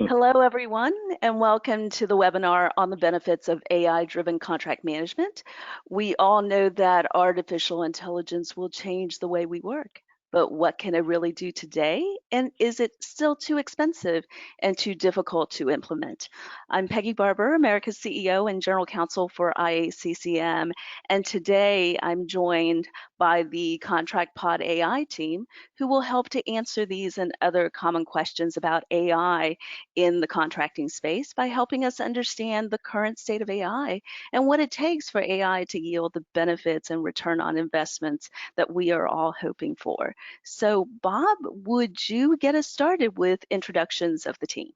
Hello, everyone, and welcome to the webinar on the benefits of AI-driven contract management. We all know that artificial intelligence will change the way we work, but what can it really do today? And is it still too expensive and too difficult to implement? I'm Peggy Barber, America's CEO and General Counsel for IACCM, and today I'm joined by the Contract Pod AI team, who will help to answer these and other common questions about AI in the contracting space by helping us understand the current state of AI and what it takes for AI to yield the benefits and return on investments that we are all hoping for. So, Bob, would you get us started with introductions of the team?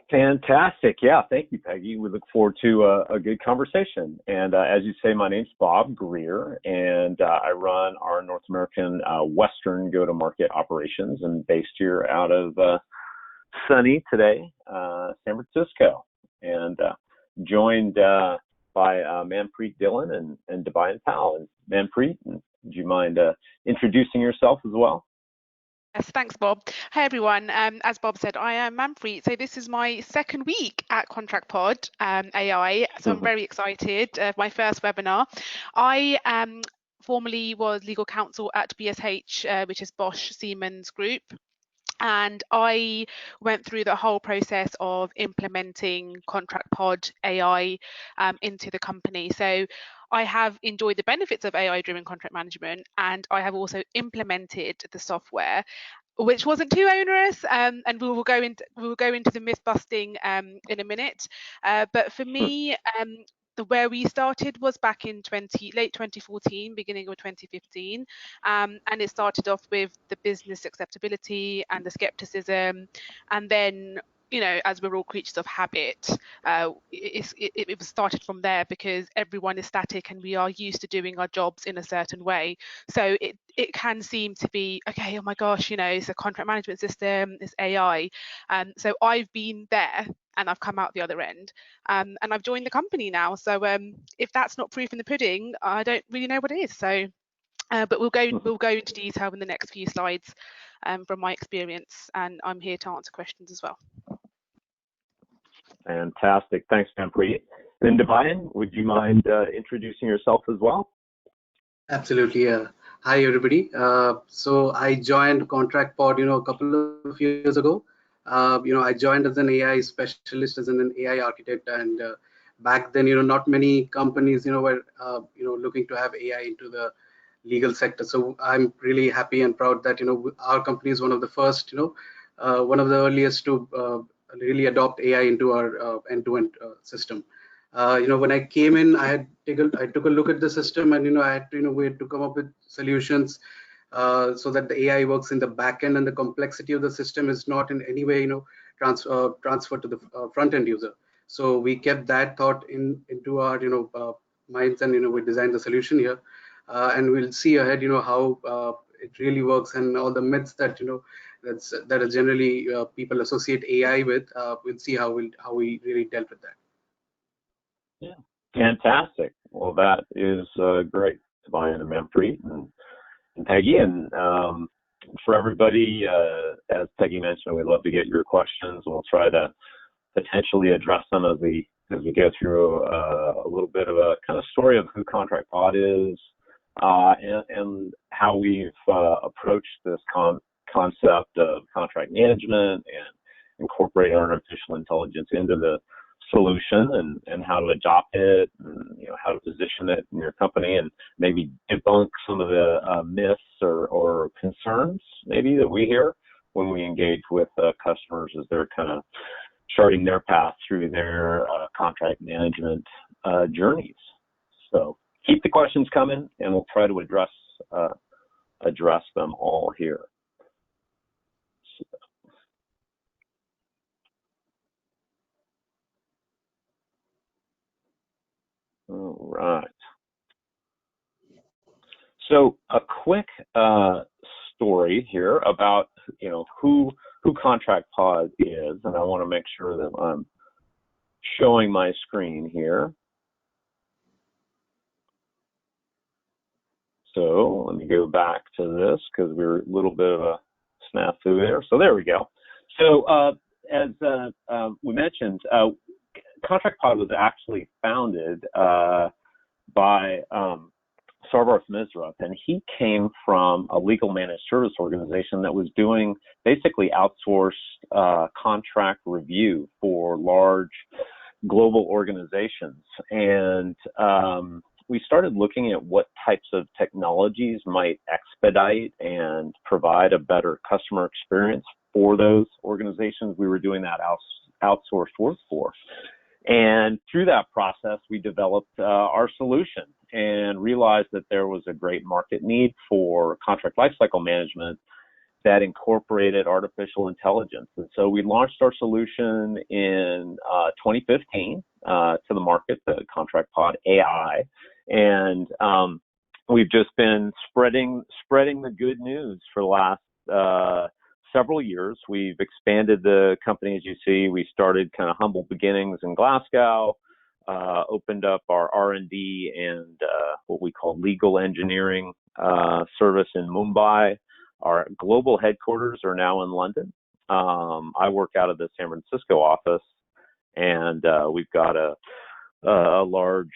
Fantastic. Yeah, thank you, Peggy. We look forward to a good conversation. And as you say, my name's Bob Greer, and I run our North American Western go-to-market operations, and based here out of sunny today, San Francisco, and joined by Manpreet Dhillon and Debayan Pal. And Manpreet, would you mind introducing yourself as well? Yes, thanks, Bob. Hi, everyone. As Bob said, I am Manpreet. So this is my second week at Contract Pod AI. So I'm very excited. My first webinar. I formerly was legal counsel at BSH, which is Bosch Siemens Group. And I went through the whole process of implementing Contract Pod AI into the company. So I have enjoyed the benefits of AI-driven contract management, and I have also implemented the software, which wasn't too onerous. And we will go into the myth busting in a minute. But for me, where we started was back in late 2014, beginning of 2015, and it started off with the business acceptability and the skepticism, and then, you know, as we're all creatures of habit, it was started from there because everyone is static and we are used to doing our jobs in a certain way. So it can seem to be, okay, oh my gosh, you know, it's a contract management system, it's AI. So I've been there and I've come out the other end, and I've joined the company now. So if that's not proof in the pudding, I don't really know what it is. So, but we'll go into detail in the next few slides from my experience, and I'm here to answer questions as well. Fantastic. Thanks, Manpreet. And Debayan, would you mind introducing yourself as well? Absolutely. Hi, everybody. So I joined Contract Pod, a couple of years ago. I joined as an AI specialist, as an AI architect, and back then, not many companies, were, looking to have AI into the legal sector. So I'm really happy and proud that, our company is one of the first, one of the earliest to really adopt AI into our end-to-end system. When I came in, I took a look at the system, and I had to way to come up with solutions so that the AI works in the back end, and the complexity of the system is not in any way transferred to the front end user. So we kept that thought into our minds, and we designed the solution here, and we'll see ahead how it really works, and all the myths that that are generally people associate AI with. We'll see how we really dealt with that. Yeah, fantastic. Well, that is great, Debayan and Manpreet and Peggy. And for everybody, as Peggy mentioned, we'd love to get your questions. We'll try to potentially address them as we go through a little bit of a kind of story of who Contract Pod is and how we've approached this concept of contract management and incorporating artificial intelligence into the solution, and how to adopt it, and how to position it in your company, and maybe debunk some of the myths or concerns maybe that we hear when we engage with customers as they're kind of charting their path through their contract management journeys. So keep the questions coming, and we'll try to address them all here. All right. So a quick story here about who Contract Pod is, and I want to make sure that I'm showing my screen here. So let me go back to this because we're a little bit of a snafu there. So there we go. So as we mentioned, ContractPod was actually founded by Sarvarth Misra, and he came from a legal managed service organization that was doing basically outsourced contract review for large global organizations. And we started looking at what types of technologies might expedite and provide a better customer experience for those organizations we were doing that outsourced work for. And through that process, we developed our solution and realized that there was a great market need for contract lifecycle management that incorporated artificial intelligence. And so we launched our solution in 2015 to the market, the ContractPod AI. And we've just been spreading the good news for the last several years. We've expanded the company, as you see. We started kind of humble beginnings in Glasgow, opened up our R&D and what we call legal engineering service in Mumbai. Our global headquarters are now in London. I work out of the San Francisco office, and we've got a large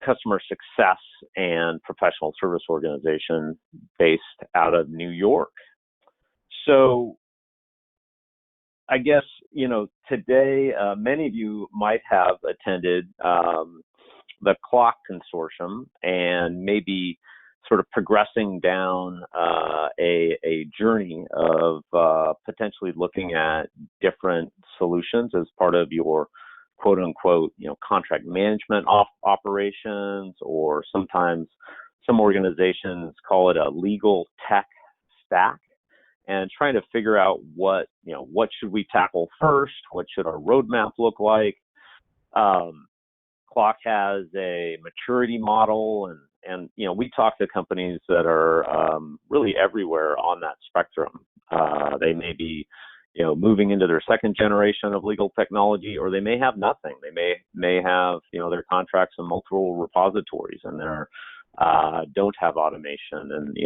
customer success and professional service organization based out of New York. So I guess, today, many of you might have attended the CLOC Consortium and maybe sort of progressing down a journey of potentially looking at different solutions as part of your quote unquote, contract management operations, or sometimes some organizations call it a legal tech stack, and trying to figure out what should we tackle first, what should our roadmap look like. CLOC has a maturity model, and we talk to companies that are really everywhere on that spectrum. They may be moving into their second generation of legal technology, or they may have nothing. They may have their contracts in multiple repositories, and they don't have automation, and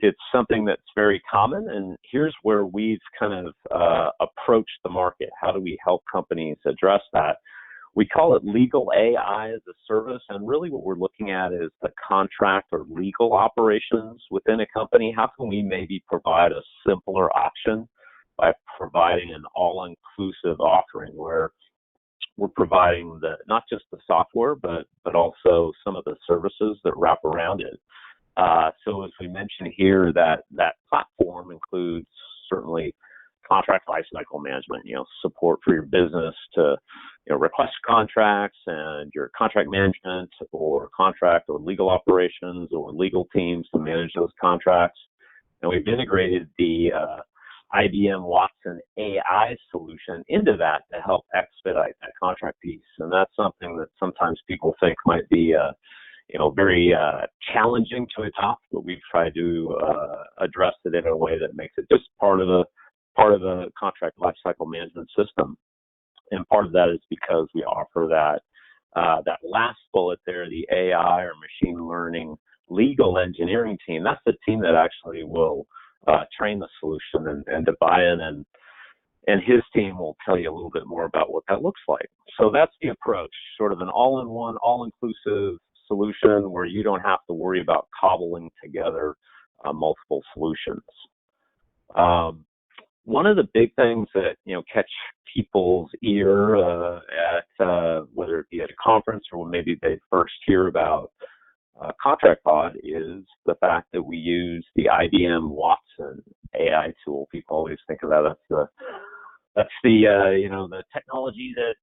it's something that's very common. And here's where we've kind of approached the market. How do we help companies address that? We call it legal AI as a service, and really what we're looking at is the contract or legal operations within a company. How can we maybe provide a simpler option by providing an all-inclusive offering where we're providing not just the software, but also some of the services that wrap around it. So as we mentioned here, that platform includes certainly contract lifecycle management, support for your business to request contracts, and your contract management or contract or legal operations or legal teams to manage those contracts. And we've integrated the IBM Watson AI solution into that to help expedite that contract piece. And that's something that sometimes people think might be very challenging to adopt, but we've tried to address it in a way that makes it just part of the contract lifecycle management system. And part of that is because we offer that last bullet there, the AI or machine learning legal engineering team. That's the team that actually will train the solution, and Debayan and his team will tell you a little bit more about what that looks like. So that's the approach, sort of an all-in-one, all-inclusive solution where you don't have to worry about cobbling together multiple solutions. One of the big things that catch people's ear at whether it be at a conference or when maybe they first hear about ContractPod is the fact that we use the IBM Watson AI tool. People always think of that that's the technology that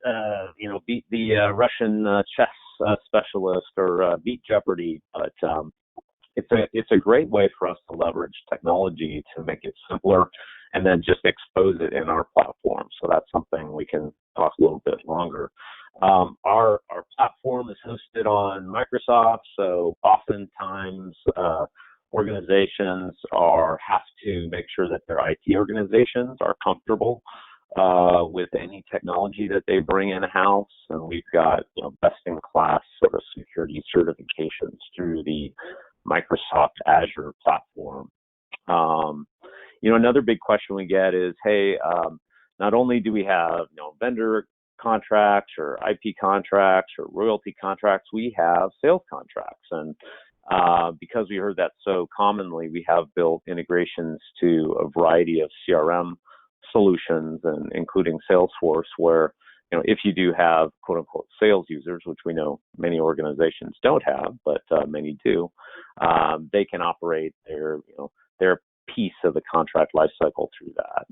beat the Russian chess specialist or beat Jeopardy. But it's a great way for us to leverage technology to make it simpler and then just expose it in our platform. So that's something we can talk a little bit longer. Our platform is hosted on Microsoft, so oftentimes organizations have to make sure that their IT organizations are comfortable with any technology that they bring in-house, and we've got best-in-class sort of security certifications through the Microsoft Azure platform. another big question we get is, hey, not only do we have vendor contracts or IP contracts or royalty contracts, we have sales contracts. And because we heard that so commonly, we have built integrations to a variety of CRM solutions, and including Salesforce, where if you do have quote unquote sales users, which we know many organizations don't have, but many do, they can operate their piece of the contract lifecycle through that.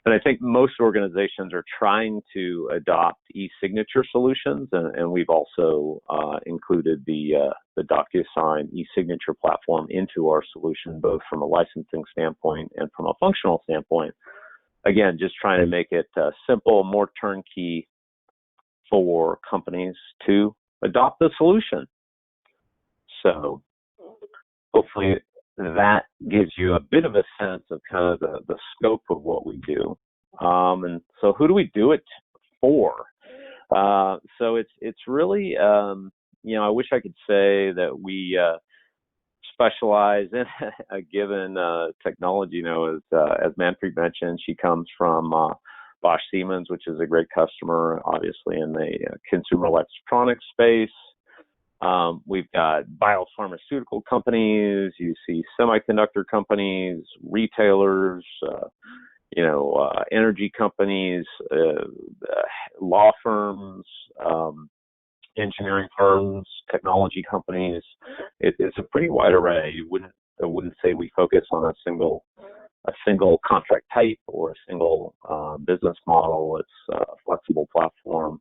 And I think most organizations are trying to adopt e-signature solutions, and we've also included the DocuSign e-signature platform into our solution, both from a licensing standpoint and from a functional standpoint. Again, just trying to make it simple, more turnkey for companies to adopt the solution. So hopefully that gives you a bit of a sense of kind of the scope of what we do. And so who do we do it for? So it's really, I wish I could say that we specialize in a given technology. As Manpreet mentioned, she comes from Bosch Siemens, which is a great customer, obviously, in the consumer electronics space. We've got biopharmaceutical companies, you see semiconductor companies, retailers, energy companies, law firms, engineering firms, technology companies. It's a pretty wide array. I wouldn't say we focus on a single contract type or a single business model. It's a flexible platform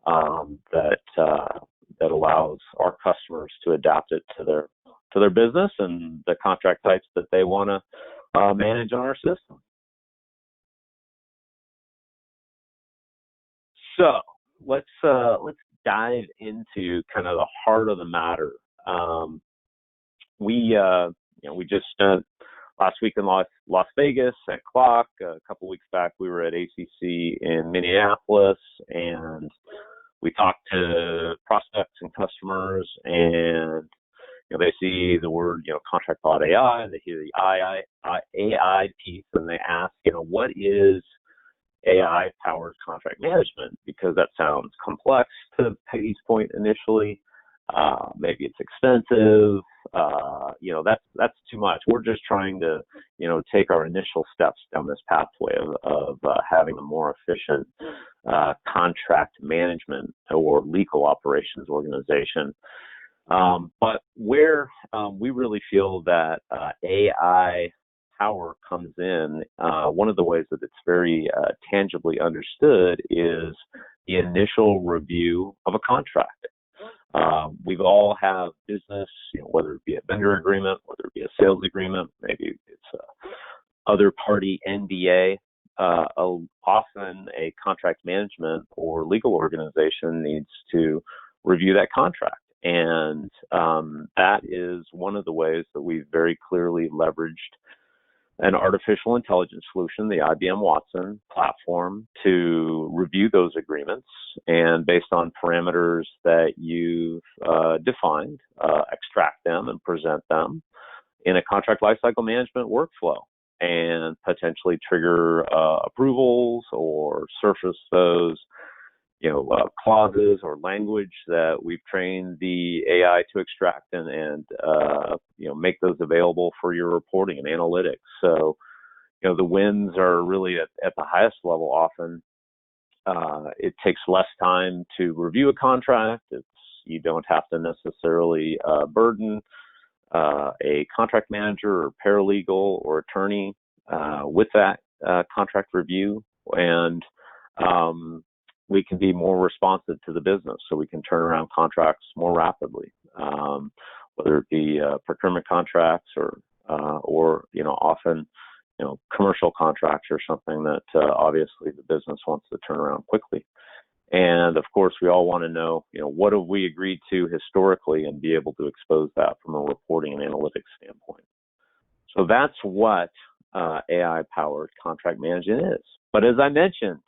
that allows our customers to adapt it to their business and the contract types that they want to manage on our system. So let's dive into kind of the heart of the matter. We just spent last week in Las Vegas at Clock. A couple weeks back, we were at ACC in Minneapolis, and we talked to prospects and customers, and they see the word contract pod AI, they hear the AI piece, and they ask, what is AI-powered contract management? Because that sounds complex to Peggy's point initially. Maybe it's expensive. That's too much. We're just trying to, take our initial steps down this pathway of having a more efficient contract management or legal operations organization. But where we really feel that AI power comes in, one of the ways that it's very tangibly understood is the initial review of a contract. We've all have business, whether it be a vendor agreement, whether it be a sales agreement, maybe it's a other party NDA. Often a contract management or legal organization needs to review that contract. And that is one of the ways that we've very clearly leveraged an artificial intelligence solution, the IBM Watson platform, to review those agreements, and based on parameters that you've defined, extract them and present them in a contract lifecycle management workflow, and potentially trigger approvals or surface those clauses or language that we've trained the AI to extract and make those available for your reporting and analytics. So, the wins are really at the highest level often. It takes less time to review a contract. You don't have to necessarily burden a contract manager or paralegal or attorney with that contract review, and we can be more responsive to the business, so we can turn around contracts more rapidly, whether it be procurement contracts or often commercial contracts or something that obviously the business wants to turn around quickly. And of course, we all want to know, what have we agreed to historically, and be able to expose that from a reporting and analytics standpoint. So that's what AI-powered contract management is. But as I mentioned,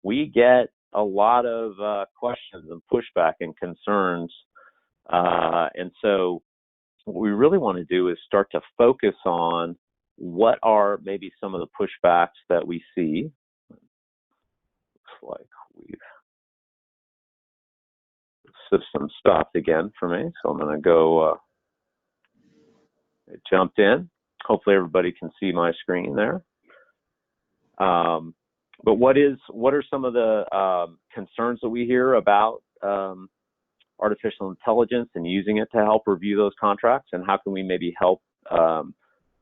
we get a lot of questions and pushback and concerns. And so what we really want to do is start to focus on what are maybe some of the pushbacks that we see. Looks like system stopped again for me, so I'm going to go it jumped in. Hopefully everybody can see my screen there. But what are some of the concerns that we hear about artificial intelligence and using it to help review those contracts, and how can we maybe help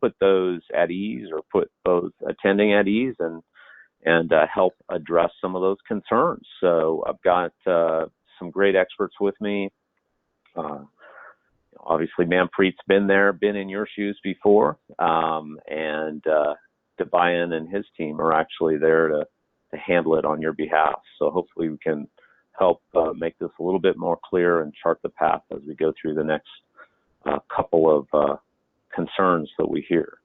put those at ease, or put those attending at ease, and help address some of those concerns? So I've got some great experts with me. Obviously, Manpreet's been in your shoes before, and Debayan and his team are actually there to handle it on your behalf. So hopefully we can help make this a little bit more clear and chart the path as we go through the next couple of concerns that we hear.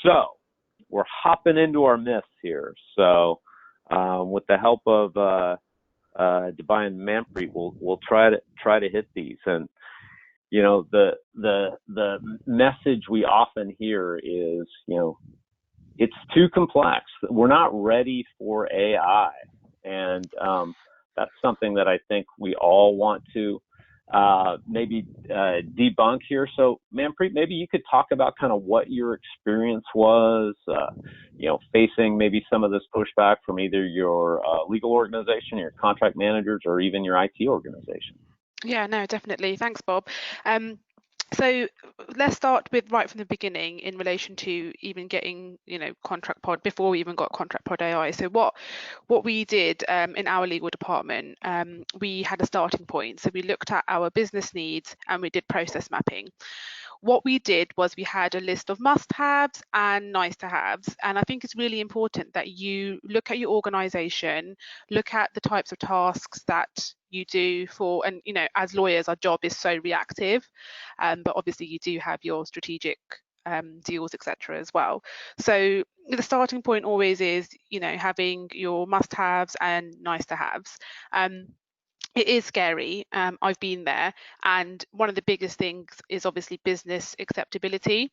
So we're hopping into our myths here. So with the help of Debayan and Manpreet, we'll try to hit these. And you know, the message we often hear is, you know, it's too complex. We're not ready for AI, and that's something that I think we all want to maybe debunk here. So, Manpreet, maybe you could talk about kind of what your experience was, you know, facing maybe some of this pushback from either your legal organization, your contract managers, or even your IT organization. Yeah, no, definitely. Thanks, Bob. So let's start with right from the beginning in relation to even getting, you know, Contract Pod, before we even got Contract Pod AI. So what we did in our legal department, we had a starting point. So we looked at our business needs and we did process mapping. What we did was we had a list of must-haves and nice-to-haves, and I think it's really important that you look at your organization, look at the types of tasks that you do for, and you know, as lawyers, our job is so reactive, but obviously you do have your strategic deals, etc. as well. So the starting point always is, you know, having your must-haves and nice-to-haves. It is scary. I've been there, and one of the biggest things is obviously business acceptability,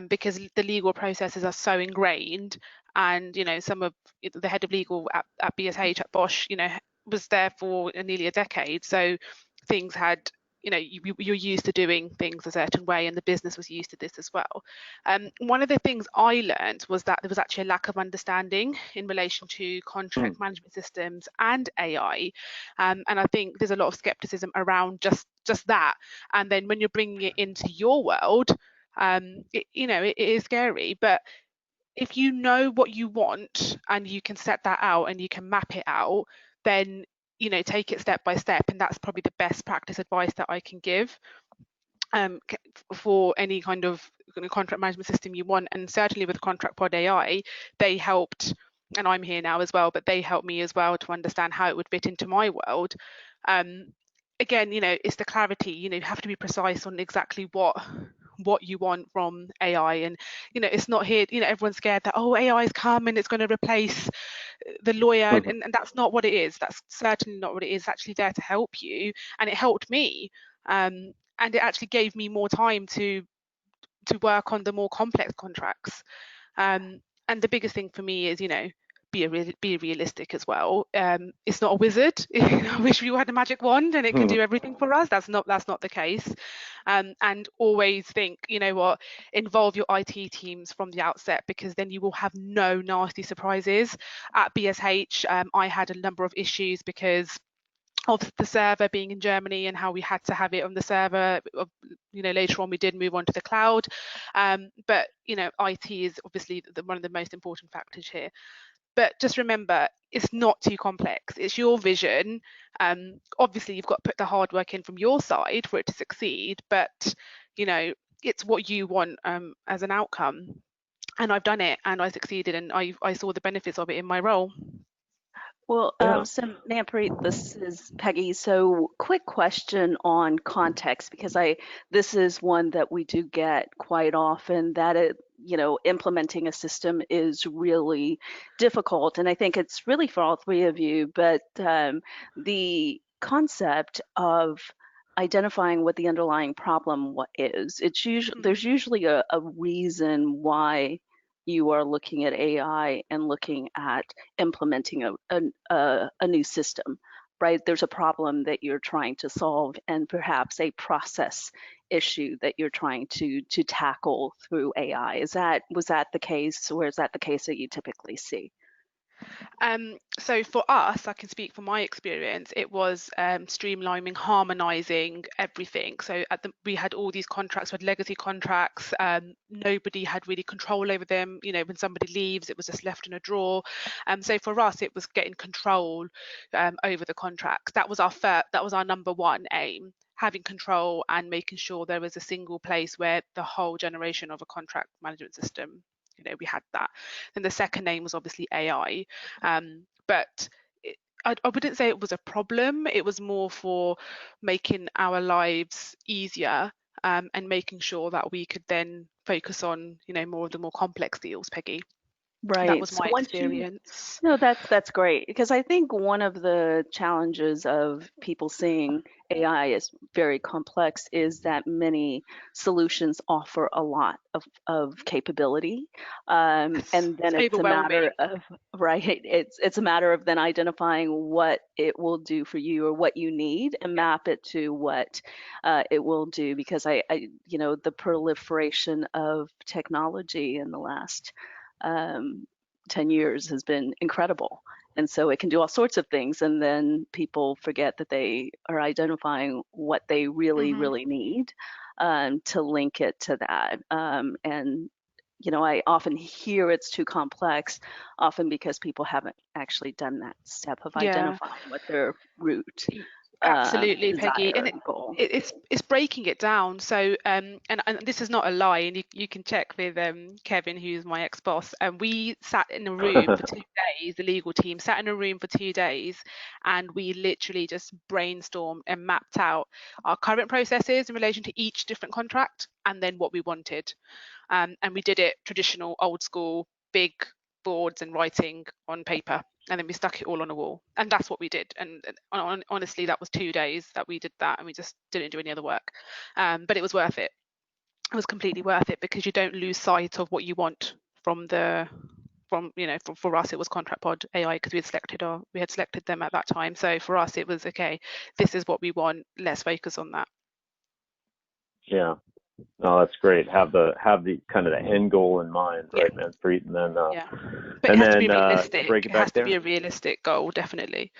because the legal processes are so ingrained. And you know, some of the head of legal at BSH at Bosch, you know, was there for nearly a decade, so things had, you know, you're used to doing things a certain way, and the business was used to this as well. One of the things I learned was that there was actually a lack of understanding in relation to contract management systems and AI, and I think there's a lot of skepticism around just that. And then when you're bringing it into your world, you know, it is scary. But if you know what you want and you can set that out and you can map it out, then you know, take it step by step, and that's probably the best practice advice that I can give for any kind of contract management system you want. And certainly with Contract Pod AI, they helped, and I'm here now as well, but they helped me as well to understand how it would fit into my world. Again, you know, it's the clarity. You know, you have to be precise on exactly what you want from AI. And you know, it's not here, you know, everyone's scared that, oh, AI is come and it's going to replace the lawyer, and that's not what it is. That's certainly not what it is. It's actually there to help you, and it helped me, and it actually gave me more time to work on the more complex contracts. And the biggest thing for me is, you know, be realistic as well. It's not a wizard. I wish we had a magic wand and it can do everything for us. That's not the case. And always think, you know what, involve your IT teams from the outset, because then you will have no nasty surprises. At BSH, I had a number of issues because of the server being in Germany and how we had to have it on the server. You know, later on we did move on to the cloud, but you know, IT is obviously one of the most important factors here. But just remember, it's not too complex. It's your vision. Obviously, you've got to put the hard work in from your side for it to succeed, but you know, it's what you want as an outcome. And I've done it, and I succeeded, and I saw the benefits of it in my role. Well, so Manpreet, this is Peggy. So quick question on context, because this is one that we do get quite often, that you know, implementing a system is really difficult. And I think it's really for all three of you, but the concept of identifying what the underlying problem is. It's usually there's usually a reason why you are looking at AI and looking at implementing a new system, right? There's a problem that you're trying to solve and perhaps a process issue that you're trying to tackle through AI. Was that the case, or is that the case that you typically see? So for us, I can speak from my experience, it was streamlining, harmonizing everything. So we had all these contracts, we had legacy contracts, nobody had really control over them. You know, when somebody leaves, it was just left in a drawer. So for us, it was getting control over the contracts. That was our number one aim, having control and making sure there was a single place where the whole generation of a contract management system, you know, we had that. Then the second aim was obviously AI, but I wouldn't say it was a problem. It was more for making our lives easier and making sure that we could then focus on, you know, more of the more complex deals, Peggy. Right. That was So my once experience. no, that's great, because I think one of the challenges of people seeing AI as very complex is that many solutions offer a lot of capability, and then It's it's a matter overwhelming. of right. It's a matter of then identifying what it will do for you or what you need and map it to what it will do. Because you know, the proliferation of technology in the last 10 years has been incredible. And so it can do all sorts of things. And then people forget that they are identifying what they really, really need to link it to that. And, you know, I often hear it's too complex, often because people haven't actually done that step of Yeah. identifying what their root Absolutely, Peggy, desire and and goal. it's breaking it down. So and this is not a lie, and you can check with Kevin, who's my ex-boss, and we sat in a room for 2 days. The legal team sat in a room for 2 days, and we literally just brainstormed and mapped out our current processes in relation to each different contract, and then what we wanted. And we did it traditional, old school, big boards and writing on paper, and then we stuck it all on a wall, and that's what we did. And honestly, that was 2 days that we did that, and we just didn't do any other work. But it was worth it. It was completely worth it, because you don't lose sight of what you want from you know, for us it was Contract Pod AI, because we had selected them at that time. So for us it was, okay, this is what we want, let's focus on that. Yeah. No, that's great. Have the kind of the end goal in mind, right, Manpreet? And then yeah, but and it has then to be realistic. break it It back has to there. be a realistic goal, definitely.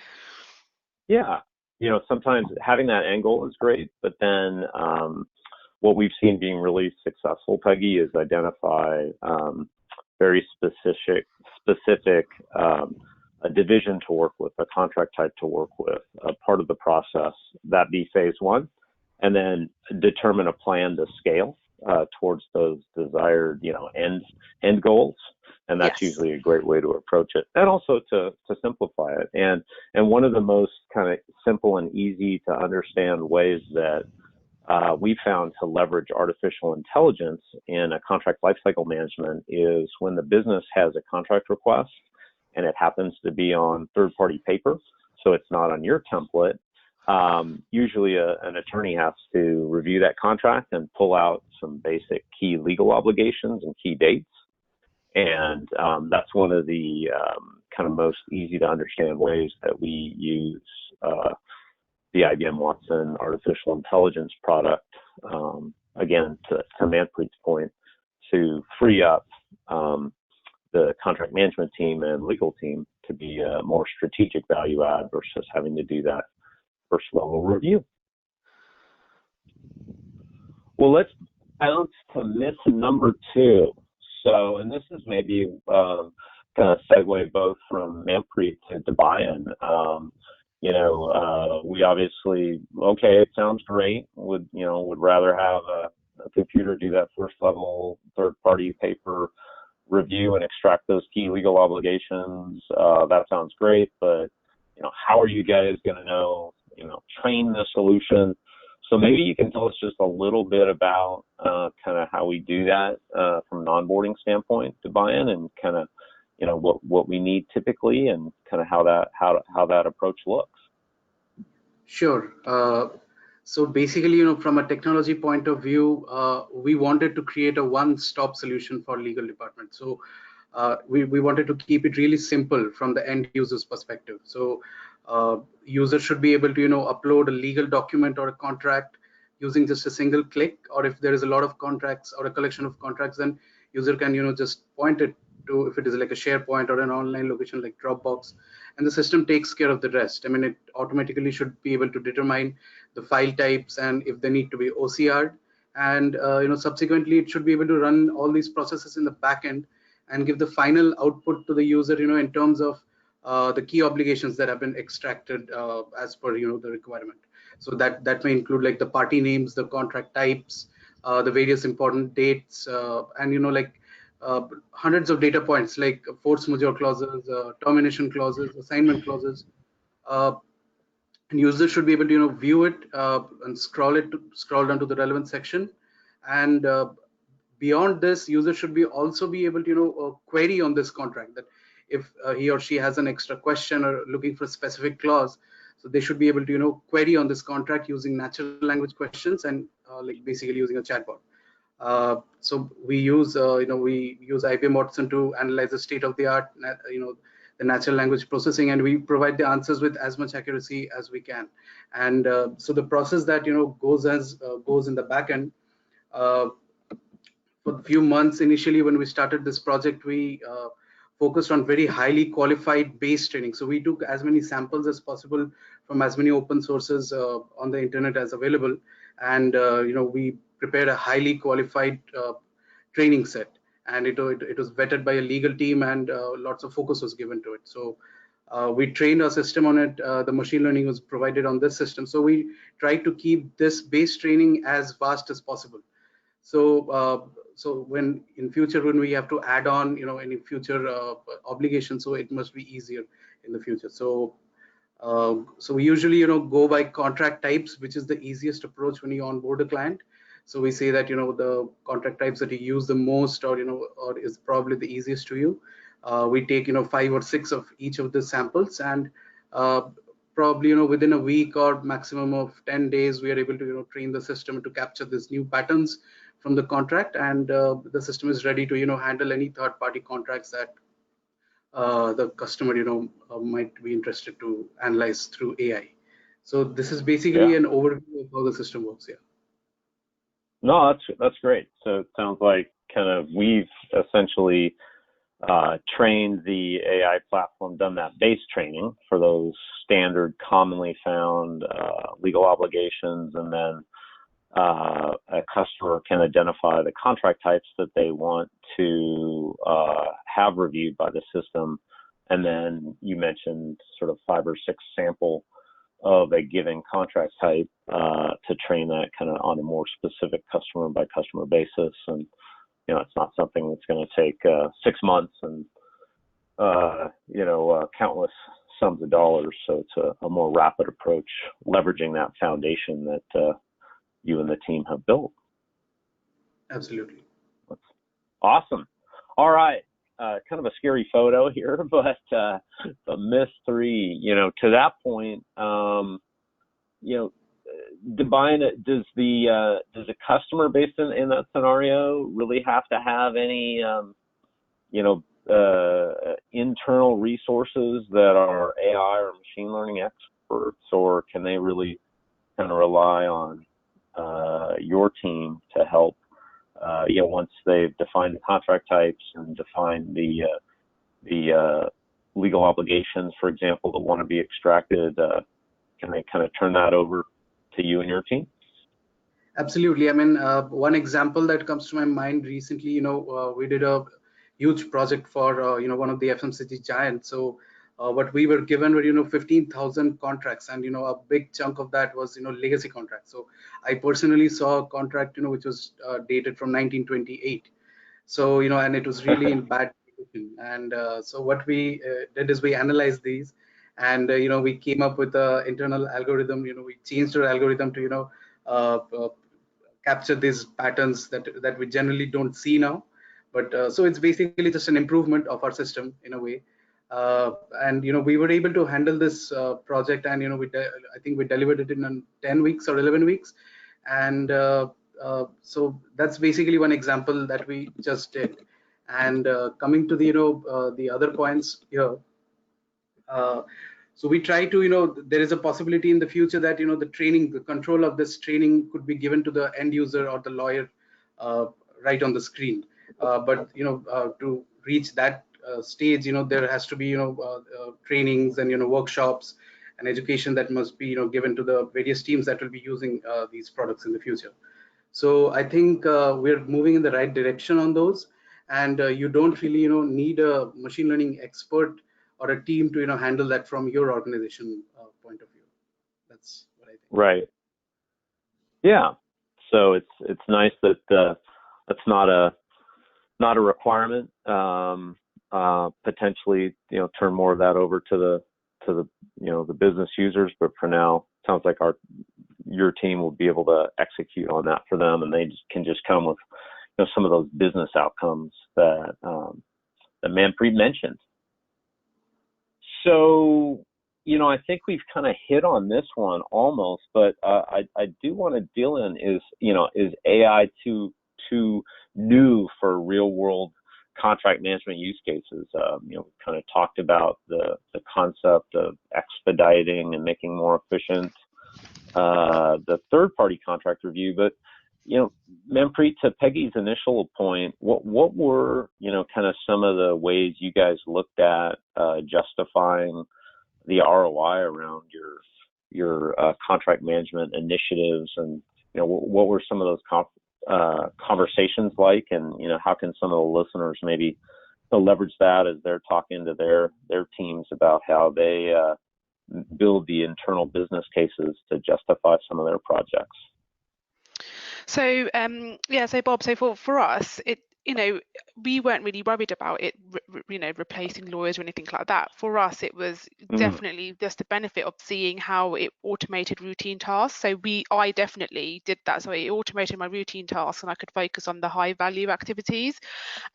Yeah, you know, sometimes having that end goal is great, but then what we've seen being really successful, Peggy, is identify very specific a division to work with, a contract type to work with, a part of the process, that be phase one, and then determine a plan to scale towards those desired, you know, end goals. And that's usually a great way to approach it, and also to simplify it. And one of the most kind of simple and easy to understand ways that we found to leverage artificial intelligence in a contract lifecycle management is when the business has a contract request and it happens to be on third-party paper, so it's not on your template. Usually an attorney has to review that contract and pull out some basic key legal obligations and key dates. And that's one of the kind of most easy to understand ways that we use the IBM Watson artificial intelligence product, again, to Manpreet's point, to free up the contract management team and legal team to be a more strategic value add versus having to do that first level review. Well, let's bounce to myth number 2. So, and this is maybe kind of segue both from Manpreet to Debayan. You know, we obviously, okay, it sounds great. Would rather have a computer do that first level third party paper review and extract those key legal obligations. That sounds great, but you know, how are you guys going to know, you know, train the solution? So maybe you can tell us just a little bit about kind of how we do that from an onboarding standpoint to buy-in, and kind of, you know, what we need typically, and kind of how that approach looks. Sure. So basically, from a technology point of view, we wanted to create a one-stop solution for legal department. So we wanted to keep it really simple from the end user's perspective. So users should be able to upload a legal document or a contract using just a single click, or if there is a lot of contracts or a collection of contracts, then user can just point it to, if it is like a SharePoint or an online location like Dropbox, and the system takes care of the rest. I mean, it automatically should be able to determine the file types and if they need to be OCR'd, and subsequently it should be able to run all these processes in the back end and give the final output to the user, in terms of the key obligations that have been extracted as per the requirement. So that may include like the party names, the contract types, the various important dates, and hundreds of data points like force majeure clauses, termination clauses, assignment clauses. And users should be able to view it and scroll down to the relevant section. And beyond this, users should also be able to query on this contract, that if he or she has an extra question or looking for a specific clause, so they should be able to query on this contract using natural language questions and like basically using a chatbot. So we use IBM Watson to analyze the state of the art, the natural language processing, and we provide the answers with as much accuracy as we can. And so the process that goes in the back end. For a few months initially, when we started this project, we focused on very highly qualified base training. So we took as many samples as possible from as many open sources on the internet as available, and we prepared a highly qualified training set, and it was vetted by a legal team, and lots of focus was given to it. So we trained our system on it. The machine learning was provided on this system. So we tried to keep this base training as fast as possible. So when in future, when we have to add on any future obligations, so it must be easier in the future. So we usually go by contract types, which is the easiest approach when you onboard a client. So we say that the contract types that you use the most, or or is probably the easiest to you. We take 5 or 6 of each of the samples, and probably within a week or maximum of 10 days, we are able to train the system to capture these new patterns from the contract, and the system is ready to handle any third-party contracts that the customer might be interested to analyze through AI. So this is basically an overview of how the system works here. No, that's great. So it sounds like kind of we've essentially trained the AI platform, done that base training for those standard commonly found legal obligations, and then a customer can identify the contract types that they want to have reviewed by the system. And then you mentioned sort of 5 or 6 sample of a given contract type to train that kind of on a more specific customer by customer basis. And it's not something that's going to take 6 months and countless sums of dollars. So it's a more rapid approach, leveraging that foundation that you and the team have built. Absolutely. That's awesome. All right. Kind of a scary photo here, but the myth 3, to that point, does the customer based in that scenario really have to have any, internal resources that are AI or machine learning experts, or can they really kind of rely on your team to help, once they've defined the contract types and defined the legal obligations, for example, that want to be extracted, can they kind of turn that over to you and your team? Absolutely. I mean, one example that comes to my mind recently, we did a huge project for, one of the FMCG giants. So what we were given were 15,000 contracts, and a big chunk of that was legacy contracts. So I personally saw a contract which was dated from 1928. So and it was really in bad condition. And so what we did is we analyzed these, and we came up with an internal algorithm. We changed our algorithm to capture these patterns that we generally don't see now. But so it's basically just an improvement of our system in a way. And we were able to handle this project, and I think we delivered it in 10 weeks or 11 weeks. And so that's basically one example that we just did. And coming to the the other points here, so we try to there is a possibility in the future that the control of this training could be given to the end user or the lawyer right on the screen. But to reach that stage, there has to be trainings and workshops and education that must be given to the various teams that will be using these products in the future. So I think we're moving in the right direction on those, and you don't really need a machine learning expert or a team to handle that from your organization point of view. That's what I think. Right. Yeah. So it's nice that that's not a requirement. Potentially, turn more of that over to the the business users. But for now, sounds like your team will be able to execute on that for them, and they can just come with some of those business outcomes that that Manpreet mentioned. So, I think we've kind of hit on this one almost, but I do want to deal in is AI too new for real world contract management use cases? We kind of talked about the concept of expediting and making more efficient the third-party contract review, but Manpreet, to Peggy's initial point, what were kind of some of the ways you guys looked at justifying the ROI around your contract management initiatives, and what were some of those conversations like, and how can some of the listeners maybe leverage that as they're talking to their teams about how they build the internal business cases to justify some of their projects? So so Bob, so for us, we weren't really worried about it, replacing lawyers or anything like that. For us, it was definitely just the benefit of seeing how it automated routine tasks. So I definitely did that. So it automated my routine tasks, and I could focus on the high value activities.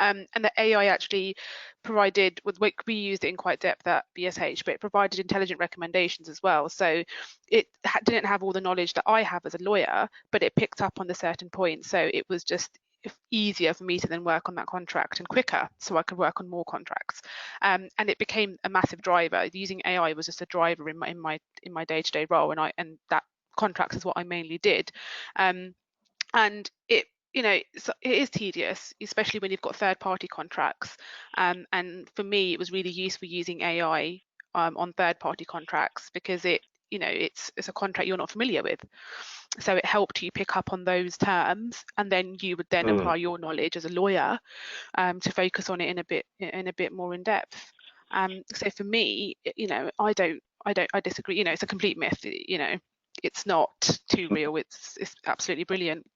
And the AI actually provided, we used it in quite depth at BSH, but it provided intelligent recommendations as well. So it didn't have all the knowledge that I have as a lawyer, but it picked up on the certain points. So it was just easier for me to then work on that contract, and quicker, so I could work on more contracts. And it became a massive driver. Using AI was just a driver in my day-to-day role, and that contracts is what I mainly did. And it it is tedious, especially when you've got third-party contracts. And for me, it was really useful using AI on third-party contracts, because it's a contract you're not familiar with. So it helped you pick up on those terms, and then you would then apply your knowledge as a lawyer to focus on it in a bit more in depth. So for me, I disagree. It's a complete myth. It's not too real. It's absolutely brilliant.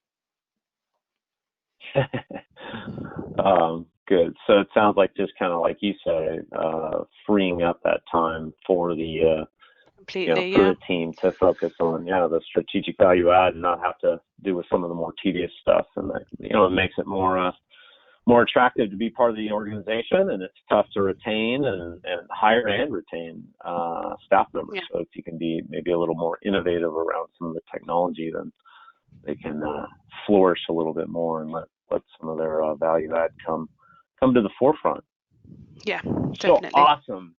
Good. So it sounds like, just kind of like you say, freeing up that time for the the team to focus on the strategic value add, and not have to do with some of the more tedious stuff. And that, it makes it more attractive to be part of the organization, and it's tough to retain and hire and retain staff members. Yeah. So if you can be maybe a little more innovative around some of the technology, then they can flourish a little bit more and let some of their value add come to the forefront. Yeah, definitely. So awesome.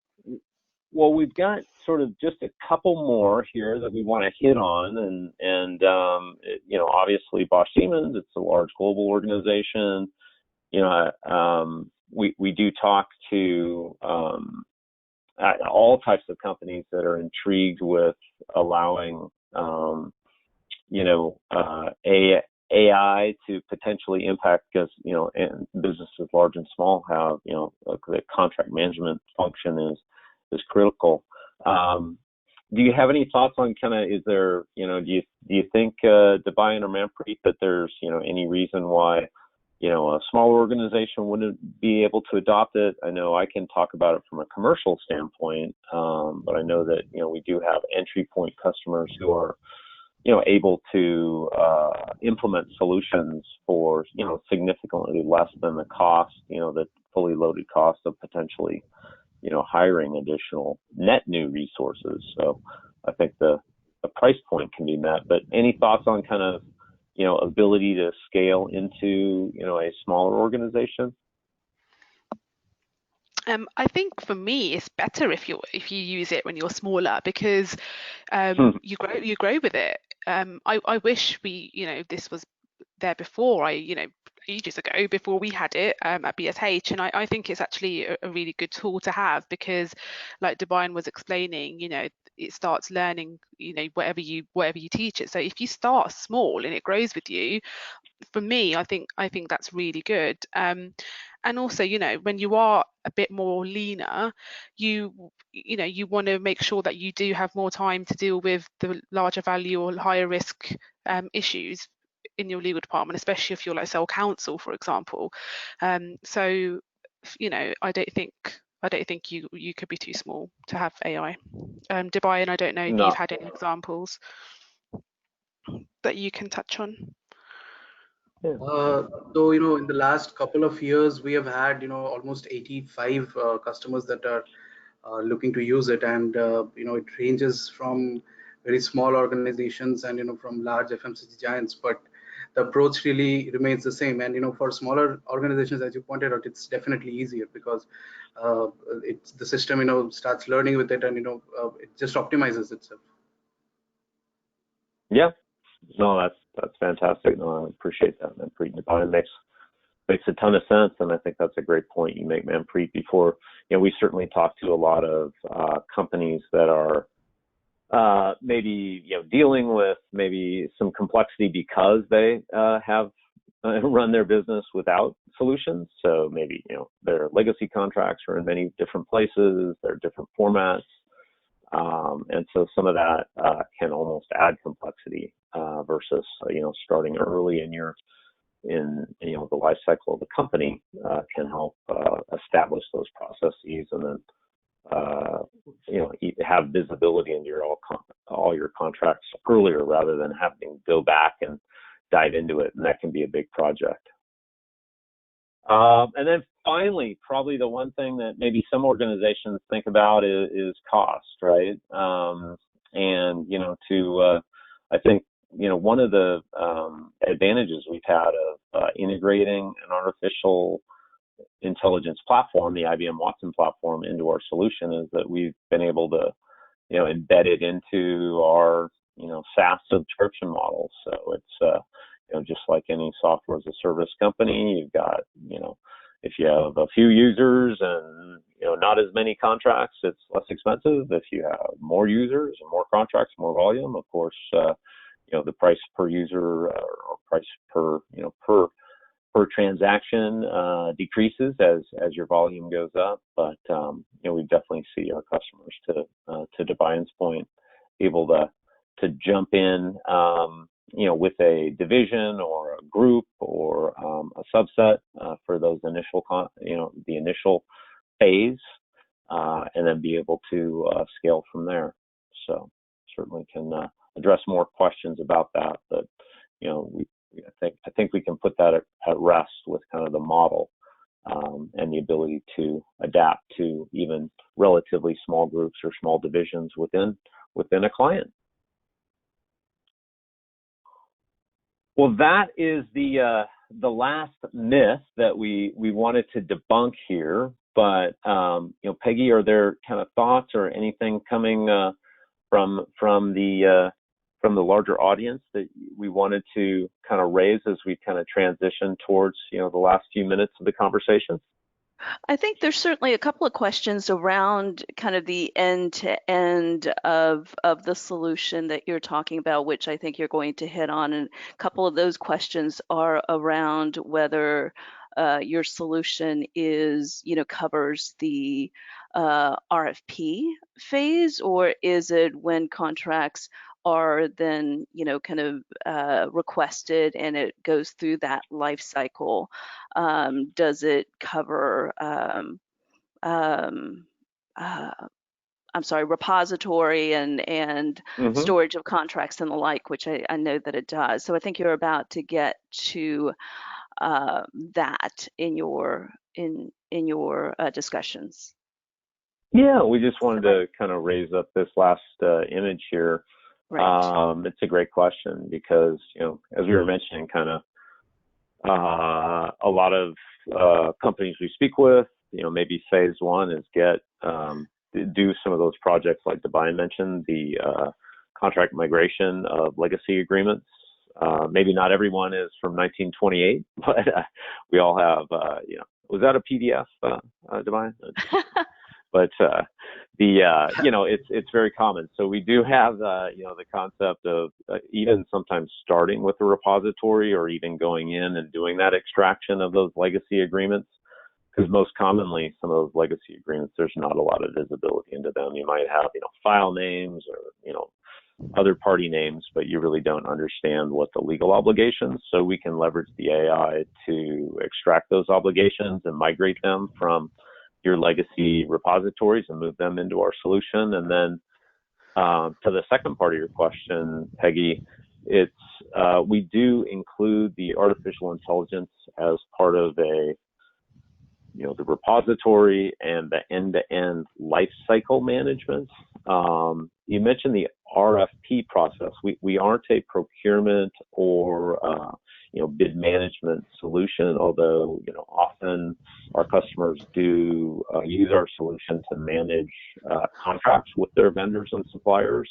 Well, we've got sort of just a couple more here that we want to hit on, and obviously Bosch Siemens, it's a large global organization. We do talk to all types of companies that are intrigued with allowing AI to potentially impact, because and businesses large and small have the contract management function is critical. Do you have any thoughts on kind of, is there do you think, Debayan or Manpreet, that there's any reason why a smaller organization wouldn't be able to adopt it? I know I can talk about it from a commercial standpoint, but I know that we do have entry point customers who are able to implement solutions for significantly less than the cost, the fully loaded cost of potentially hiring additional net new resources. So I think the price point can be met. But any thoughts on kind of, ability to scale into, a smaller organization? I think for me, it's better if you use it when you're smaller, because you grow with it. I wish this was there before. Ages ago, before we had it at BSH, and I think it's actually a really good tool to have, because like Debian was explaining, it starts learning, whatever you teach it. So if you start small and it grows with you, for me, I think that's really good. And also, when you are a bit more leaner, you want to make sure that you do have more time to deal with the larger value or higher risk issues in your legal department, especially if you're like sole counsel, for example. So I don't think you could be too small to have AI. Debian, I don't know if you've had any examples that you can touch on. So in the last couple of years, we have had almost 85 customers that are looking to use it, and it ranges from very small organizations and from large FMCG giants, but the approach really remains the same. And for smaller organizations, as you pointed out, it's definitely easier, because it's the system starts learning with it, and it just optimizes itself. Yeah, no, that's fantastic. No, I appreciate that, Manpreet. It makes a ton of sense, and I think that's a great point you make, Manpreet. Before, we certainly talked to a lot of companies that are maybe dealing with maybe some complexity because they have run their business without solutions. So maybe their legacy contracts are in many different places, they're different formats. And so some of that can almost add complexity versus starting early in the life cycle of the company can help establish those processes, and then have visibility into all your contracts earlier, rather than having to go back and dive into it, and that can be a big project. And then finally, probably the one thing that maybe some organizations think about is cost, right? And I think one of the advantages we've had of integrating an artificial intelligence platform, the IBM Watson platform, into our solution is that we've been able to embed it into our SaaS subscription models. So it's just like any software as a service company, you've got if you have a few users and not as many contracts, it's less expensive. If you have more users and more contracts, more volume, of course, the price per user or price per per transaction decreases as your volume goes up. But we definitely see our customers, to Debian's point, able to jump in with a division or a group or a subset for those initial the initial phase, and then be able to scale from there. So certainly can address more questions about that, but I think we can put that at rest with kind of the model and the ability to adapt to even relatively small groups or small divisions within a client. Well, that is the last myth that we wanted to debunk here. But Peggy, are there kind of thoughts or anything coming from the larger audience that we wanted to kind of raise as we kind of transition towards the last few minutes of the conversation? I think there's certainly a couple of questions around kind of the end-to-end of the solution that you're talking about, which I think you're going to hit on. And a couple of those questions are around whether your solution covers the RFP phase, or is it when contracts are then kind of requested and it goes through that life cycle. Does it cover repository and storage of contracts and the like, which I know that it does. So I think you're about to get to that in your discussions. Yeah, we just wanted to kind of raise up this last image here. Right. It's a great question because, as we were mentioning, kind of a lot of companies we speak with, maybe phase one is do some of those projects like Dubai mentioned, the contract migration of legacy agreements. Maybe not everyone is from 1928, but we all have, was that a PDF, Dubai? But it's very common. So we do have the concept of even sometimes starting with a repository or even going in and doing that extraction of those legacy agreements, because most commonly some of those legacy agreements, there's not a lot of visibility into them. You might have file names or other party names, but you really don't understand what the legal obligations. So we can leverage the AI to extract those obligations and migrate them from your legacy repositories and move them into our solution. And then to the second part of your question, Peggy, it's we do include the artificial intelligence as part of the repository and the end-to-end life cycle management. You mentioned the RFP process. We aren't a procurement or bid management solution, although often our customers do use our solution to manage contracts with their vendors and suppliers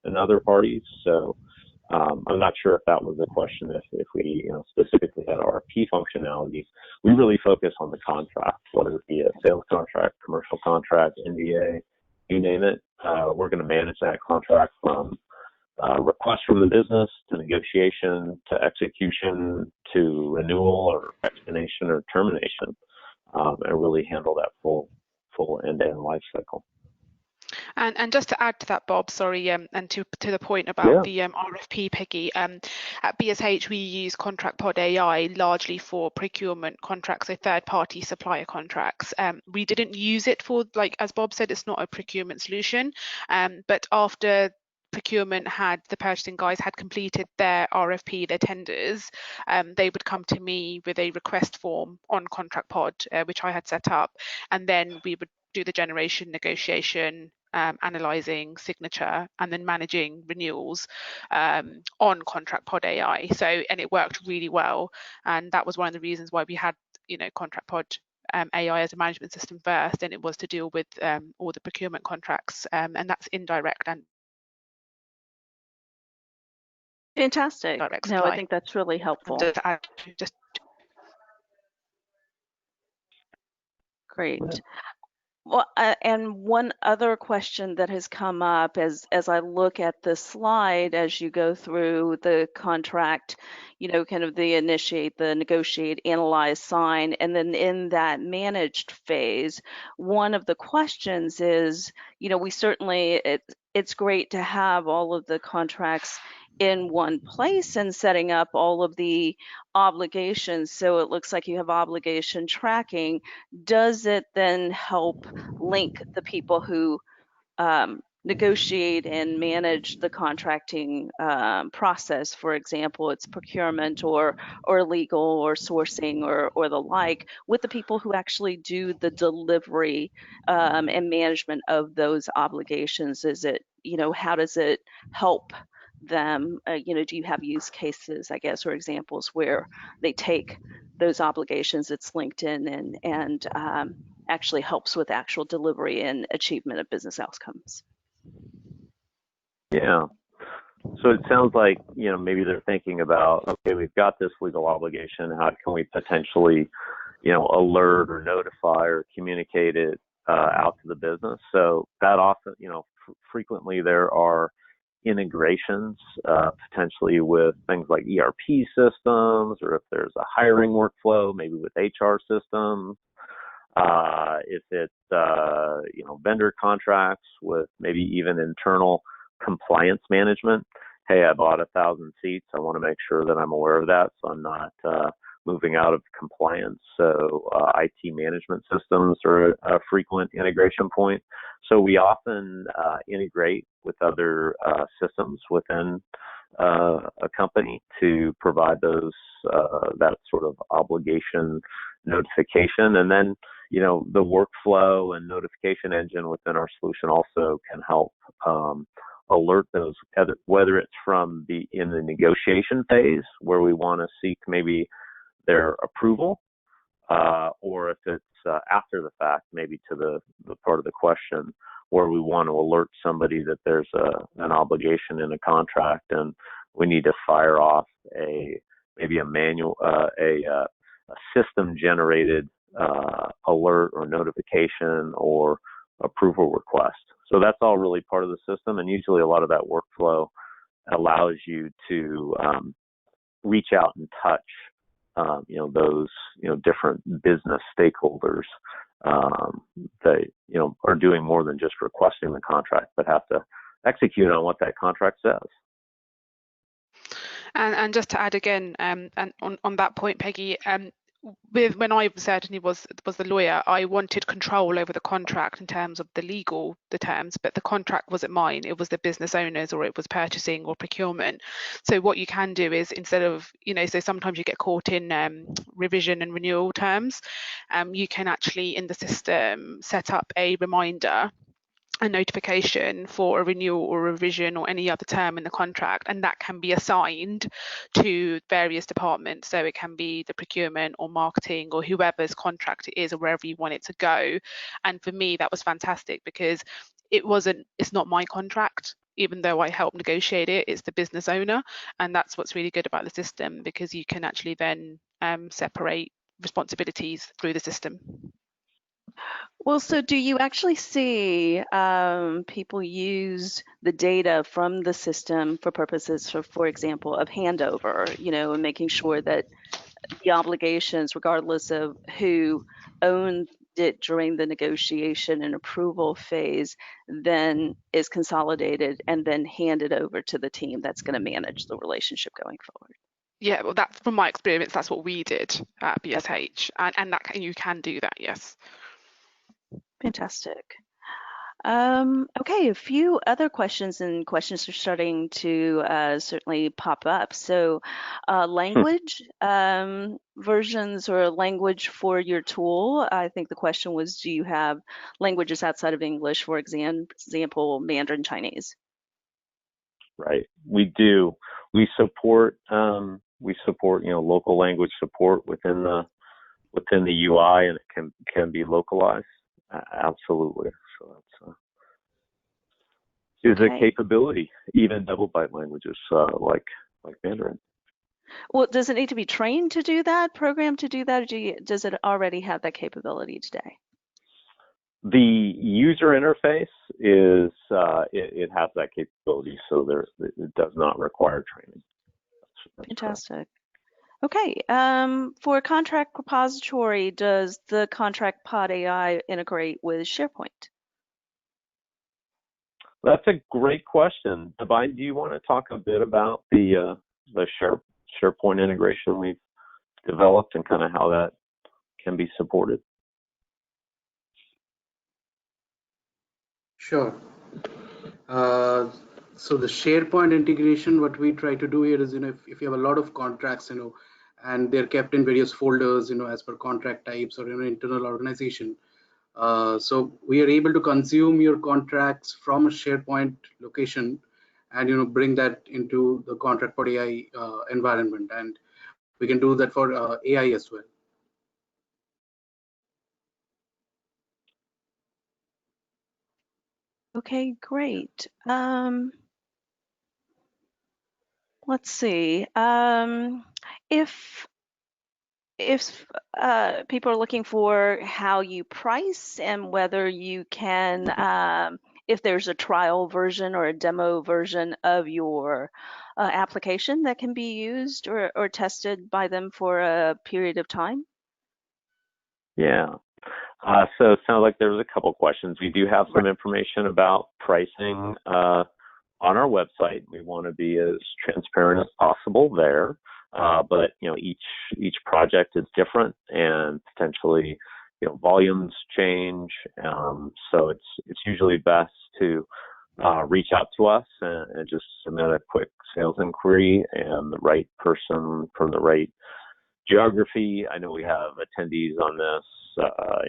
and other parties. So I'm not sure if that was the question, if we specifically had RFP functionality. We really focus on the contract, whether it be a sales contract, commercial contract, NDA, you name it. We're going to manage that contract from request from the business to negotiation to execution to renewal or explanation or termination, and really handle that full end-to-end life cycle. And just to add to that, Bob, sorry, and to the point about the RFP, Peggy, at BSH we use ContractPod AI largely for procurement contracts, so third-party supplier contracts. We didn't use it for, like as Bob said, it's not a procurement solution, but after procurement the purchasing guys had completed their RFP, their tenders, they would come to me with a request form on ContractPod, which I had set up, and then we would do the generation, negotiation, analyzing, signature, and then managing renewals on ContractPod AI. So, and it worked really well, and that was one of the reasons why we had ContractPod AI as a management system first, and it was to deal with all the procurement contracts, and that's indirect and Fantastic. direct No, supply. I think that's really helpful. Great. Well, and one other question that has come up as I look at the slide, as you go through the contract, kind of the initiate, the negotiate, analyze, sign, and then in that managed phase, one of the questions is, we certainly, it's great to have all of the contracts in one place and setting up all of the obligations. So it looks like you have obligation tracking. Does it then help link the people who negotiate and manage the contracting process? For example, it's procurement or legal or sourcing or the like, with the people who actually do the delivery and management of those obligations? Is it, how does it help them? Do you have use cases, I guess, or examples where they take those obligations, it's linked in and actually helps with actual delivery and achievement of business outcomes? Yeah. So it sounds like, maybe they're thinking about, okay, we've got this legal obligation. How can we potentially, alert or notify or communicate it out to the business? So that often, frequently there are integrations potentially with things like ERP systems, or if there's a hiring workflow, maybe with HR systems. If it's vendor contracts with maybe even internal compliance management. Hey, I bought 1,000 seats. I want to make sure that I'm aware of that, so I'm not moving out of compliance. So IT management systems are a frequent integration point. So we often integrate with other systems within a company to provide those that sort of obligation notification. And then, the workflow and notification engine within our solution also can help alert those, whether it's in the negotiation phase where we want to seek maybe their approval, or if it's after the fact, maybe to the part of the question where we want to alert somebody that there's an obligation in a contract and we need to fire off maybe a manual, a system generated alert or notification or approval request. So that's all really part of the system, and usually a lot of that workflow allows you to reach out and touch those different business stakeholders that are doing more than just requesting the contract, but have to execute on what that contract says. And just to add again, and on that point, Peggy, when I certainly was the lawyer, I wanted control over the contract in terms of the terms, but the contract wasn't mine. It was the business owners, or it was purchasing or procurement. So what you can do is, instead of, so sometimes you get caught in revision and renewal terms, you can actually in the system set up a reminder, a notification for a renewal or revision or any other term in the contract, and that can be assigned to various departments. So it can be the procurement or marketing or whoever's contract it is, or wherever you want it to go. And for me, that was fantastic, because it's not my contract, even though I helped negotiate it. It's the business owner, and that's what's really good about the system, because you can actually then separate responsibilities through the system. Well, so do you actually see people use the data from the system for purposes, for example, of handover, and making sure that the obligations, regardless of who owned it during the negotiation and approval phase, then is consolidated and then handed over to the team that's going to manage the relationship going forward? Yeah, well, that's from my experience, that's what we did at BSH, and you can do that, yes. Fantastic. Okay, a few other questions are starting to certainly pop up. So language versions or language for your tool. I think the question was, do you have languages outside of English, for example, Mandarin Chinese? Right, we do. We support local language support within the UI, and it can be localized. Absolutely. So that's is a capability, even double byte languages like Mandarin. Well, does it need to be trained to do that, programmed to do that, or does it already have that capability today? The user interface is it has that capability, so it does not require training. That's fantastic. Correct. Okay, for contract repository, does the contract pod AI integrate with SharePoint? That's a great question. Divine, do you want to talk a bit about the SharePoint integration we've developed and kind of how that can be supported? Sure. So the SharePoint integration, what we try to do here is, if you have a lot of contracts, and they're kept in various folders, as per contract types or internal organization. So we are able to consume your contracts from a SharePoint location and bring that into the contract pod AI environment, and we can do that for AI as well. Okay, great. Let's see. If people are looking for how you price and whether you can, if there's a trial version or a demo version of your application that can be used or tested by them for a period of time? Yeah. So it sounds like there's a couple questions. We do have some information about pricing on our website. We want to be as transparent as possible there. But each project is different, and potentially volumes change. So it's usually best to reach out to us and just submit a quick sales inquiry, and the right person from the right geography. I know we have attendees on this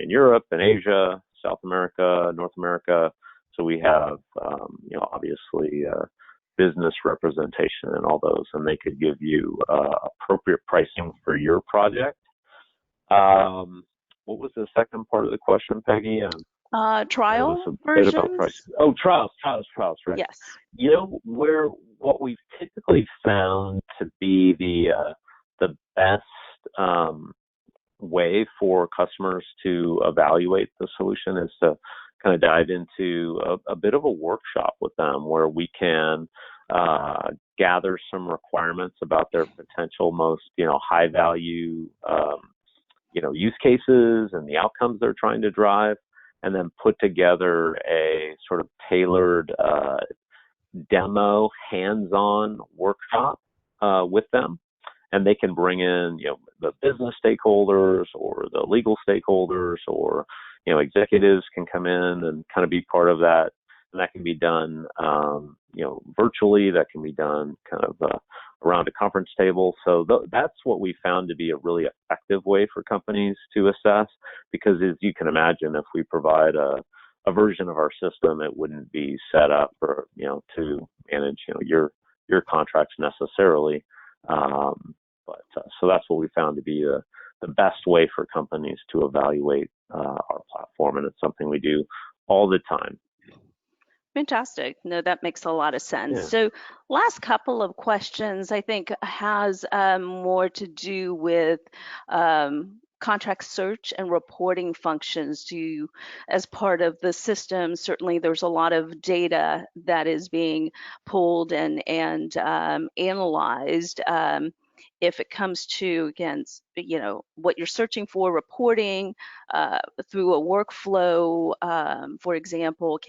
in Europe and Asia, South America, North America. So we have, obviously business representation in all those, and they could give you appropriate pricing for your project. What was the second part of the question, Peggy? Trial versions? Oh, trials, right. Yes. What we've typically found to be the best way for customers to evaluate the solution is to kind of dive into a bit of a workshop with them where we can gather some requirements about their potential most, high value, use cases and the outcomes they're trying to drive, and then put together a sort of tailored demo, hands-on workshop with them. And they can bring in, the business stakeholders or the legal stakeholders, or, executives can come in and kind of be part of that. And that can be done, virtually. That can be done kind of around a conference table. So that's what we found to be a really effective way for companies to assess, because as you can imagine, if we provide a version of our system, it wouldn't be set up for, to manage, your contracts necessarily. So that's what we found to be the best way for companies to evaluate our platform, and it's something we do all the time. Fantastic. No, that makes a lot of sense. Yeah. So last couple of questions, I think, has more to do with contract search and reporting functions as part of the system. Certainly there's a lot of data that is being pulled and analyzed. If it comes to, again, what you're searching for, reporting through a workflow, for example,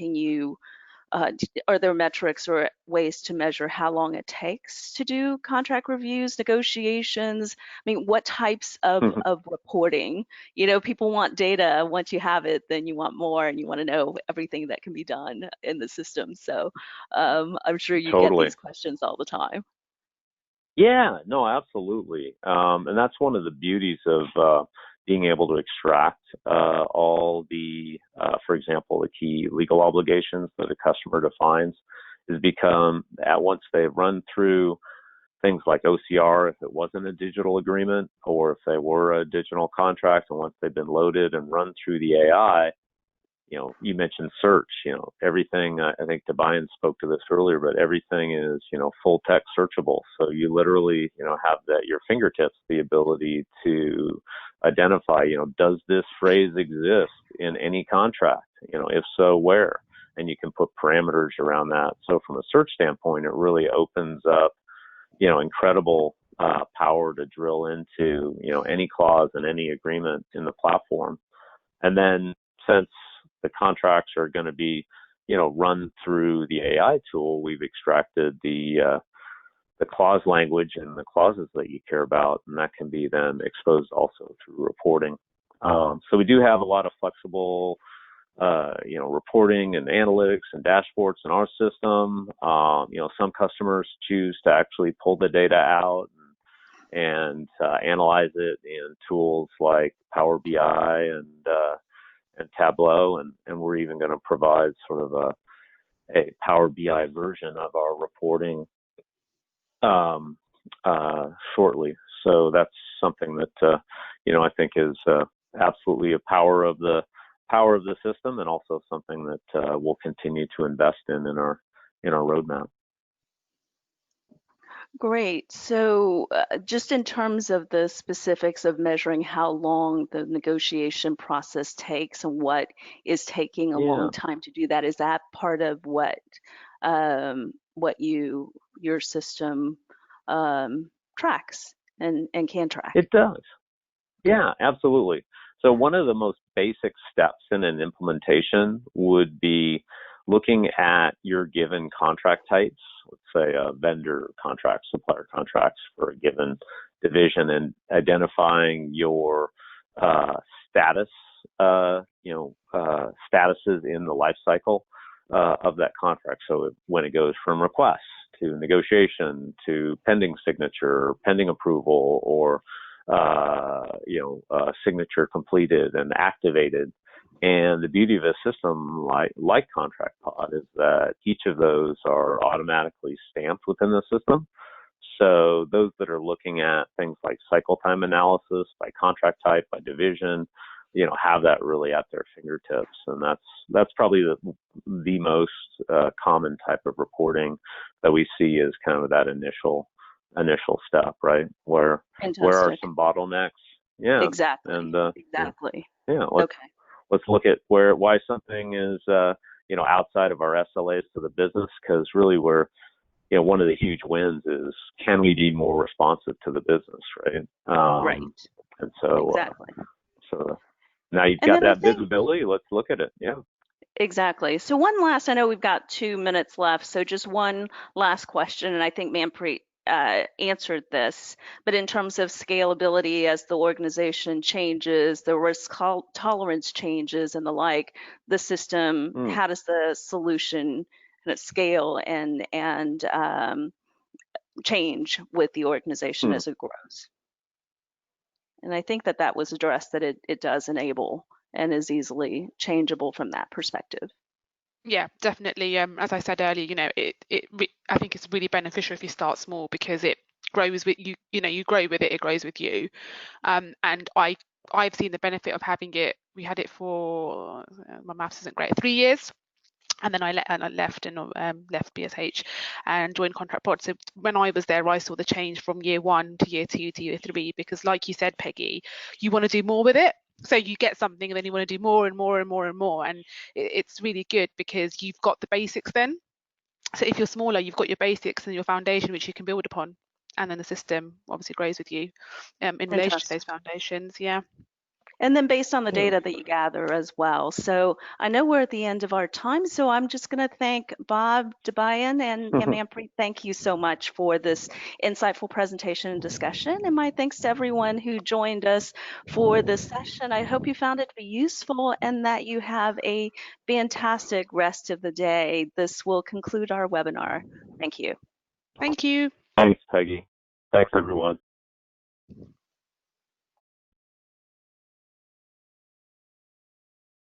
are there metrics or ways to measure how long it takes to do contract reviews, negotiations? I mean, what types of reporting? People want data. Once you have it, then you want more, and you want to know everything that can be done in the system. So I'm sure you get these questions all the time. Yeah, no, absolutely. And that's one of the beauties of being able to extract all the, for example, the key legal obligations that a customer defines is once they run through things like OCR, if it wasn't a digital agreement, or if they were a digital contract, and once they've been loaded and run through the AI, you mentioned search, everything, I think Tobias spoke to this earlier, but everything is, full text searchable. So you literally, have at your fingertips the ability to identify, does this phrase exist in any contract? If so, where? And you can put parameters around that. So from a search standpoint, it really opens up, incredible power to drill into, any clause in any agreement in the platform. And then since the contracts are going to be, run through the AI tool, we've extracted the clause language and the clauses that you care about, and that can be then exposed also through reporting. So we do have a lot of flexible, reporting and analytics and dashboards in our system. Some customers choose to actually pull the data out and analyze it in tools like Power BI and Tableau, and we're even going to provide sort of a Power BI version of our reporting shortly. So that's something that I think is absolutely a power of the system, and also something that we'll continue to invest in our roadmap. Great. So just in terms of the specifics of measuring how long the negotiation process takes and what is taking a long time to do that, is that part of what your system tracks and can track? It does. Yeah, absolutely. So one of the most basic steps in an implementation would be looking at your given contract types, let's say vendor contracts, supplier contracts for a given division, and identifying your statuses in the life cycle of that contract. So when it goes from request to negotiation to pending signature, pending approval, or signature completed and activated. And the beauty of a system like Contract Pod is that each of those are automatically stamped within the system. So those that are looking at things like cycle time analysis by contract type, by division, have that really at their fingertips. And that's probably the most common type of reporting that we see is kind of that initial step, right? Where are some bottlenecks? Yeah, exactly. And exactly. Let's look at why something is outside of our SLAs to the business, because really we're one of the huge wins is, can we be more responsive to the business, right? Right. And so exactly. So now you've got that visibility. Let's look at it. Yeah. Exactly. So I know we've got 2 minutes left, so just one last question, and I think Manpreet answered this, but in terms of scalability, as the organization changes, the risk tolerance changes and the like, the system, how does the solution kind of scale and change with the organization as it grows? And I think that was addressed, that it does enable and is easily changeable from that perspective. Yeah, definitely. As I said earlier, I think it's really beneficial if you start small, because it grows with you. You grow with it, it grows with you. And I've seen the benefit of having it. We had it for, my maths isn't great, 3 years. And then I left and left BSH and joined Contract Pod. So when I was there, I saw the change from year 1 to year 2 to year 3, because like you said, Peggy, you want to do more with it. So you get something and then you want to do more and more and more and more. And it's really good because you've got the basics then. So if you're smaller, you've got your basics and your foundation, which you can build upon. And then the system obviously grows with you in relation to those foundations. Yeah. And then based on the data that you gather as well. So I know we're at the end of our time, so I'm just going to thank Bob Debayan and Manpreet. Thank you so much for this insightful presentation and discussion. And my thanks to everyone who joined us for this session. I hope you found it to be useful and that you have a fantastic rest of the day. This will conclude our webinar. Thank you. Thank you. Thanks, Peggy. Thanks, everyone.